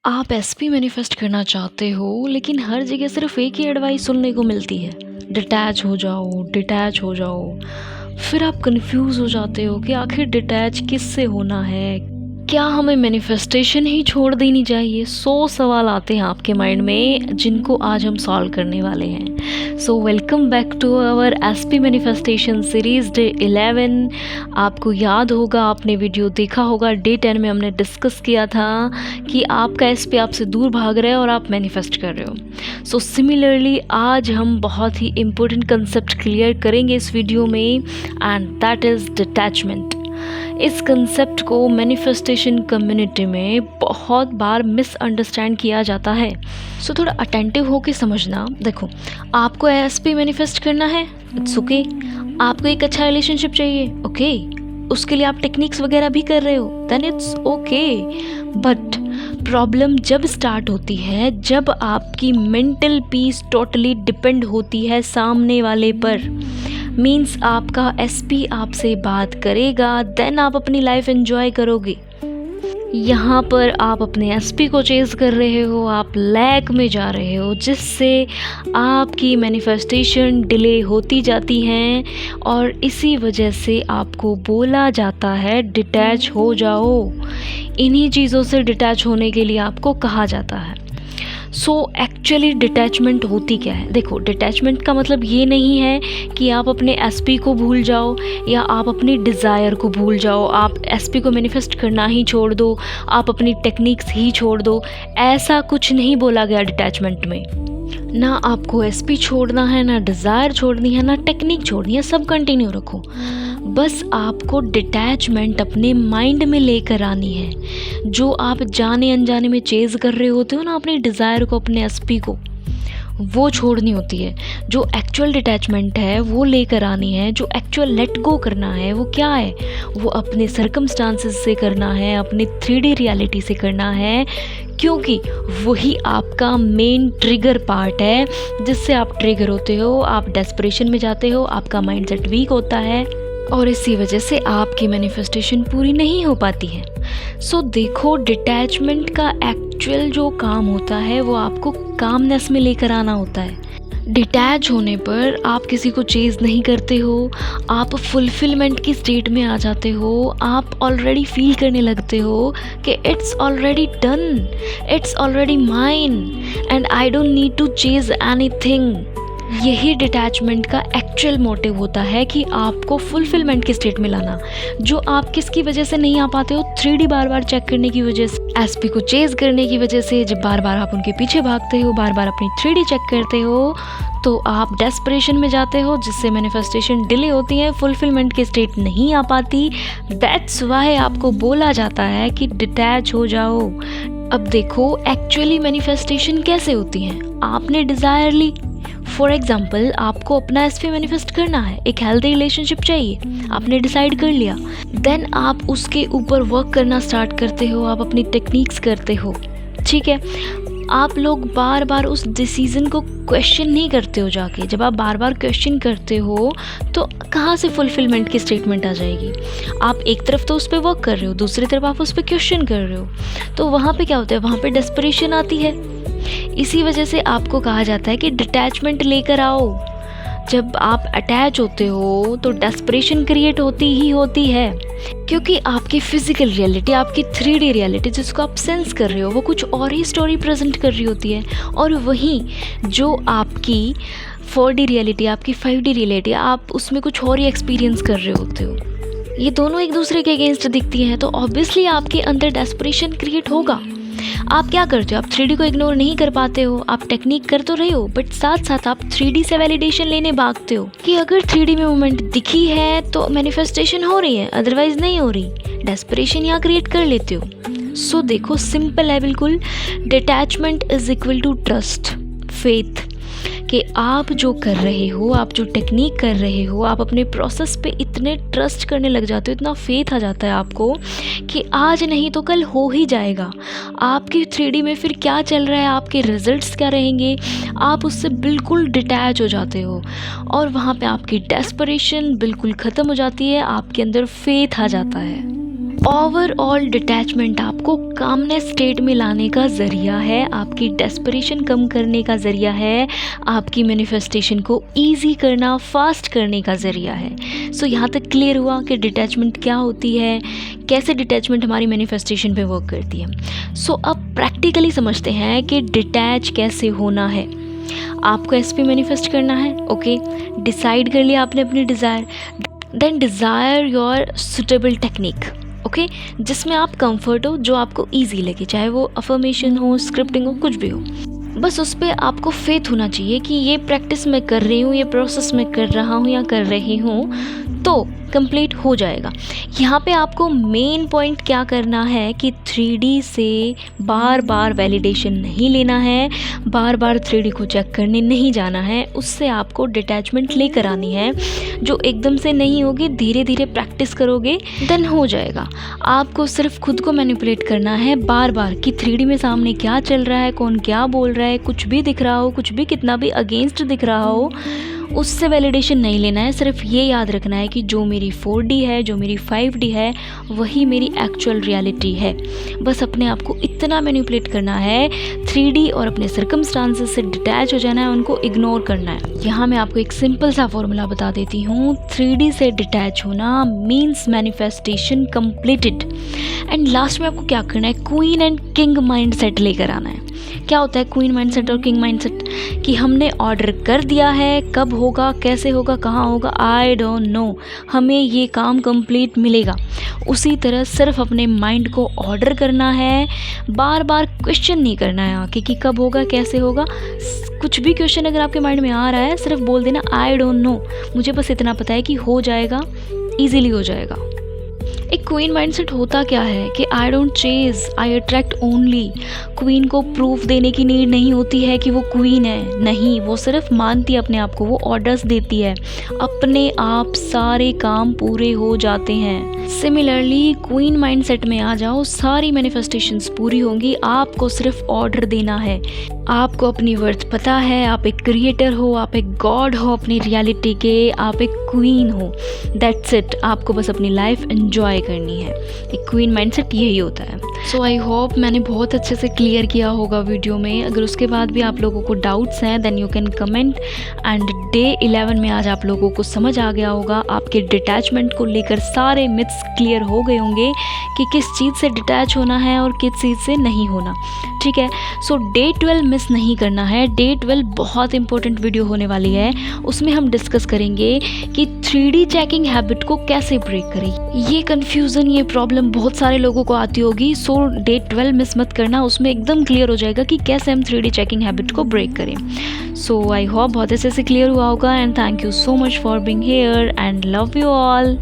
आप SP manifest करना चाहते हो लेकिन हर जगह सिर्फ एक ही एडवाइस सुनने को मिलती है, डिटैच हो जाओ, डिटैच हो जाओ। फिर आप कंफ्यूज हो जाते हो कि आखिर डिटैच किससे होना है, क्या हमें मैनिफेस्टेशन ही छोड़ देनी चाहिए। 100 सवाल आते हैं आपके माइंड में जिनको आज हम सॉल्व करने वाले हैं। So welcome back to our SP manifestation series day 11। आपको याद होगा, आपने वीडियो देखा होगा, डे 10 में हमने डिस्कस किया था कि आपका एसपी आपसे दूर भाग रहा है और आप मैनिफेस्ट कर रहे हो। सो सिमिलरली आज हम बहुत ही इम्पोर्टेंट कंसेप्ट क्लियर करेंगे इस वीडियो में, एंड दैट इज़ डिटैचमेंट। इस कंसेप्ट को मैनिफेस्टेशन कम्युनिटी में बहुत बार मिसअंडरस्टैंड किया जाता है। सो थोड़ा अटेंटिव होके समझना। देखो, आपको एसपी मैनिफेस्ट करना है, इट्स ओके। आपको एक अच्छा रिलेशनशिप चाहिए, ओके। उसके लिए आप टेक्निक्स वगैरह भी कर रहे हो, then it's okay. But problem जब स्टार्ट होती है जब आपकी मेंटल पीस टोटली डिपेंड होती है सामने वाले पर। मीन्स आपका एसपी आपसे बात करेगा, देन आप अपनी लाइफ एंजॉय करोगे। यहाँ पर आप अपने एसपी को चेज कर रहे हो, आप लैक में जा रहे हो, जिससे आपकी मैनिफेस्टेशन डिले होती जाती हैं और इसी वजह से आपको बोला जाता है डिटैच हो जाओ। इन्हीं चीज़ों से डिटैच होने के लिए आपको कहा जाता है। सो एक्चुअली डिटैचमेंट होती क्या है? देखो, डिटैचमेंट का मतलब ये नहीं है कि आप अपने एसपी को भूल जाओ या आप अपनी डिज़ायर को भूल जाओ, आप एसपी को मैनिफेस्ट करना ही छोड़ दो, आप अपनी टेक्निक्स ही छोड़ दो। ऐसा कुछ नहीं बोला गया डिटैचमेंट में। ना आपको एसपी छोड़ना है, ना डिज़ायर छोड़नी है, ना टेक्निक छोड़नी है, सब कंटिन्यू रखो। बस आपको डिटैचमेंट अपने माइंड में लेकर आनी है। जो आप जाने अनजाने में चेज कर रहे होते हो ना अपनी डिज़ायर को, अपने एसपी को, वो छोड़नी होती है। जो एक्चुअल डिटैचमेंट है वो लेकर आनी है। जो एक्चुअल लेट गो करना है वो क्या है? वो अपने सर्कमस्टांसेस से करना है, अपनी 3D रियलिटी से करना है, क्योंकि वही आपका मेन ट्रिगर पार्ट है जिससे आप ट्रिगर होते हो, आप डेस्परेशन में जाते हो, आपका माइंडसेट वीक होता है और इसी वजह से आपकी मैनिफेस्टेशन पूरी नहीं हो पाती है। सो देखो, डिटैचमेंट का एक्चुअल जो काम होता है वो आपको कामनेस में लेकर आना होता है। डिटैच होने पर आप किसी को चेज़ नहीं करते हो, आप फुलफिलमेंट की स्टेट में आ जाते हो। आप ऑलरेडी फील करने लगते हो कि it's already done, it's already mine and I don't need to chase anything. यही डिटैचमेंट का एक्चुअल मोटिव होता है कि आपको फुलफिलमेंट की स्टेट में लाना, जो आप किसकी वजह से नहीं आ पाते हो। 3D बार बार चेक करने की वजह से, एसपी को चेज करने की वजह से, जब बार बार आप उनके पीछे भागते हो, बार बार अपनी 3D चेक करते हो, तो आप डेस्परेशन में जाते हो, जिससे मैनिफेस्टेशन डिले होती है, फुलफिलमेंट की स्टेट नहीं आ पाती। दैट्स वाई आपको बोला जाता है कि डिटैच हो जाओ। अब देखो, एक्चुअली मैनिफेस्टेशन कैसे होती है? आपने डिज़ायर ली, फॉर एग्जाम्पल आपको अपना एसपी मैनिफेस्ट करना है, एक हेल्दी रिलेशनशिप चाहिए, आपने डिसाइड कर लिया। देन आप उसके ऊपर वर्क करना स्टार्ट करते हो, आप अपनी टेक्निक्स करते हो, ठीक है। आप लोग बार बार उस डिसीज़न को क्वेश्चन नहीं करते हो जाके। जब आप बार बार क्वेश्चन करते हो तो कहाँ से फुलफिलमेंट की स्टेटमेंट आ जाएगी? आप एक तरफ तो उस पर वर्क कर रहे हो, दूसरी तरफ आप उस पर क्वेश्चन कर रहे हो, तो वहाँ पे क्या होता है? वहाँ पे डेस्परेशन आती है। इसी वजह से आपको कहा जाता है कि डिटैचमेंट लेकर आओ। जब आप अटैच होते हो तो डेस्परेशन क्रिएट होती ही होती है, क्योंकि आपकी फिजिकल रियलिटी, आपकी 3D रियलिटी जिसको आप सेंस कर रहे हो, वो कुछ और ही स्टोरी प्रेजेंट कर रही होती है। और वहीं जो आपकी 4D रियलिटी, आपकी 5D रियलिटी, आप उसमें कुछ और ही एक्सपीरियंस कर रहे होते हो। ये दोनों एक दूसरे के अगेंस्ट दिखती हैं, तो ऑब्वियसली आपके अंदर डेस्परेशन क्रिएट होगा। आप क्या करते हो? आप 3D को इग्नोर नहीं कर पाते हो, आप टेक्निक कर तो रहे हो, बट साथ साथ आप 3D से वैलिडेशन लेने भागते हो कि अगर 3D में मूवमेंट दिखी है तो मैनिफेस्टेशन हो रही है, अदरवाइज नहीं हो रही। डेस्परेशन यहाँ क्रिएट कर लेते हो। सो देखो, सिंपल है बिल्कुल। Detachment is equal to trust, faith, कि आप जो कर रहे हो, आप जो टेक्निक कर रहे हो, आप अपने प्रोसेस पे इतने ट्रस्ट करने लग जाते हो, इतना फेथ आ जाता है आपको कि आज नहीं तो कल हो ही जाएगा। आपकी 3D में फिर क्या चल रहा है, आपके रिजल्ट्स क्या रहेंगे, आप उससे बिल्कुल डिटैच हो जाते हो और वहाँ पे आपकी डेस्परेशन बिल्कुल ख़त्म हो जाती है, आपके अंदर फेथ आ जाता है। ओवरऑल डिटैचमेंट आपको कामनेस स्टेट में लाने का ज़रिया है, आपकी डेस्परेशन कम करने का ज़रिया है, आपकी मैनिफेस्टेशन को ईजी करना, फास्ट करने का ज़रिया है। सो यहाँ तक क्लियर हुआ कि डिटैचमेंट क्या होती है, कैसे डिटैचमेंट हमारी मैनिफेस्टेशन पे वर्क करती है। सो अब प्रैक्टिकली समझते हैं कि डिटैच कैसे होना है। आपको एसपी मैनिफेस्ट करना है, ओके, डिसाइड कर लिया आपने अपनी desire, then desire your suitable technique, okay, जिसमें आप कंफर्ट हो, जो आपको इजी लगे, चाहे वो अफर्मेशन हो, स्क्रिप्टिंग हो, कुछ भी हो। बस उस पर आपको फेथ होना चाहिए कि ये प्रैक्टिस मैं कर रही हूँ, ये प्रोसेस मैं कर रहा हूँ या कर रही हूँ तो कंप्लीट हो जाएगा। यहाँ पे आपको मेन पॉइंट क्या करना है कि 3D से बार बार वैलिडेशन नहीं लेना है, बार बार 3D को चेक करने नहीं जाना है, उससे आपको डिटैचमेंट लेकर आनी है, जो एकदम से नहीं होगी, धीरे धीरे प्रैक्टिस करोगे देन हो जाएगा। आपको सिर्फ खुद को मैनिपुलेट करना है बार बार कि 3D में सामने क्या चल रहा है, कौन क्या बोल रहा है, कुछ भी दिख रहा हो, कुछ भी कितना भी अगेंस्ट दिख रहा हो, उससे वैलिडेशन नहीं लेना है। सिर्फ ये याद रखना है कि जो मेरी 4D है, जो मेरी 5D है, वही मेरी एक्चुअल रियलिटी है। बस अपने आप को इतना मैनिपुलेट करना है, 3D और अपने सर्कमस्टांसेस से डिटैच हो जाना है, उनको इग्नोर करना है। यहाँ मैं आपको एक सिंपल सा फॉर्मूला बता देती हूँ। 3D से डिटैच होना means manifestation completed. And last में आपको क्या करना है, queen and king mind set लेकर आना है। क्या होता है क्वीन माइंडसेट और किंग माइंडसेट? कि हमने ऑर्डर कर दिया है, कब होगा, कैसे होगा, कहाँ होगा, आई डोंट नो, हमें ये काम कंप्लीट मिलेगा। उसी तरह सिर्फ अपने माइंड को ऑर्डर करना है, बार बार क्वेश्चन नहीं करना है आके कि कब होगा, कैसे होगा। कुछ भी क्वेश्चन अगर आपके माइंड में आ रहा है, सिर्फ बोल देना आई डोंट नो, मुझे बस इतना पता है कि हो जाएगा, ईजिली हो जाएगा। एक क्वीन माइंडसेट होता क्या है कि I don't chase, I attract only. Queen को प्रूफ देने की नीड नहीं होती है कि वो क्वीन है, नहीं, वो सिर्फ मानती है अपने आप को, वो ऑर्डर्स देती है, अपने आप सारे काम पूरे हो जाते हैं। सिमिलरली क्वीन माइंडसेट में आ जाओ, सारी मैनिफेस्टेशंस पूरी होंगी, आपको सिर्फ ऑर्डर देना है। आपको अपनी वर्थ पता है, आप एक क्रिएटर हो, आप एक गॉड हो अपनी रियलिटी के, आप एक क्वीन हो, दैट्स इट। आपको बस अपनी लाइफ एंजॉय करनी है। एक क्वीन माइंडसेट यही होता है। सो आई होप मैंने बहुत अच्छे से क्लियर किया होगा वीडियो में। अगर उसके बाद भी आप लोगों को डाउट्स हैं then you can comment. And day 11 में आज आप लोगों को समझ आ गया होगा, आपके डिटैचमेंट को लेकर सारे मिथ्स क्लियर हो गए होंगे कि किस चीज़ से डिटैच होना है और किस चीज़ से नहीं होना, ठीक है। सो डे 12 मिस नहीं करना है। डे 12 बहुत इंपॉर्टेंट वीडियो होने वाली है, उसमें हम डिस्कस करेंगे कि 3D चेकिंग हैबिट को कैसे ब्रेक करें। ये कन्फ्यूज़न, ये प्रॉब्लम बहुत सारे लोगों को आती होगी। सो डे 12 मिस मत करना, उसमें एकदम क्लियर हो जाएगा कि कैसे हम 3D चेकिंग हैबिट को ब्रेक करें। सो आई होप बहुत अच्छे से क्लियर हुआ होगा। And thank you so much for being here and love you all.